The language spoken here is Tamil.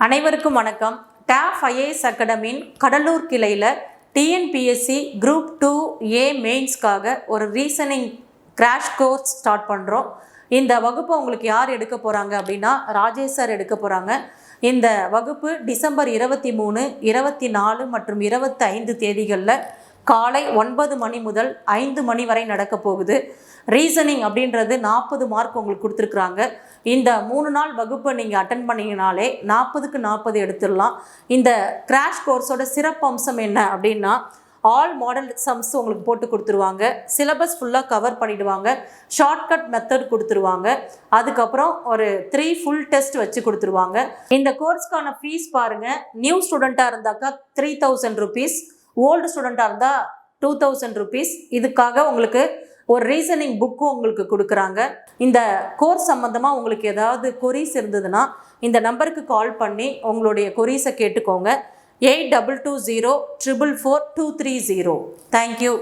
அனைவருக்கும் வணக்கம். டாப் ஐஏஎஸ் அகாடமியின் கடலூர் கிளையில் டிஎன்பிஎஸ்சி குரூப் 2A மெயின்ஸ்க்காக ஒரு ரீசனிங் கிராஷ் கோர்ஸ் ஸ்டார்ட் பண்ணுறோம். இந்த வகுப்பை உங்களுக்கு யார் எடுக்க போகிறாங்க அப்படின்னா ராஜேஷ் சார் எடுக்க போகிறாங்க. இந்த வகுப்பு டிசம்பர் 23, 24 மற்றும் 25 தேதிகளில் காலை 9 மணி முதல் 5 மணி வரை நடக்க போகுது. ரீசனிங் அப்படின்றது 40 மார்க் உங்களுக்கு கொடுத்துருக்குறாங்க. இந்த 3 நாள் வகுப்பை நீங்கள் அட்டன் பண்ணிங்கனாலே 40க்கு 40 எடுத்துடலாம். இந்த கிராஷ் கோர்ஸோட சிறப்பம்சம் என்ன அப்படின்னா ஆல் மாடல் சம்ஸ் உங்களுக்கு போட்டு கொடுத்துருவாங்க. சிலபஸ் ஃபுல்லாக கவர் பண்ணிவிடுவாங்க. ஷார்ட்கட் மெத்தட் கொடுத்துருவாங்க. அதுக்கப்புறம் ஒரு 3 ஃபுல் டெஸ்ட் வச்சு கொடுத்துருவாங்க. இந்த கோர்ஸ்க்கான ஃபீஸ் பாருங்கள். நியூ ஸ்டூடெண்ட்டாக இருந்தாக்கா 3000 ருபீஸ், ஓல்டு ஸ்டூடெண்ட்டாக இருந்தால் 2000 ருபீஸ். இதுக்காக உங்களுக்கு ஒரு ரீசனிங் புக்கும் உங்களுக்கு கொடுக்குறாங்க. இந்த கோர்ஸ் சம்மந்தமாக உங்களுக்கு ஏதாவது கொரீஸ் இருந்ததுன்னா இந்த நம்பருக்கு கால் பண்ணி உங்களுடைய கொரீஸை கேட்டுக்கோங்க. 8220 444 230. தேங்க்யூ.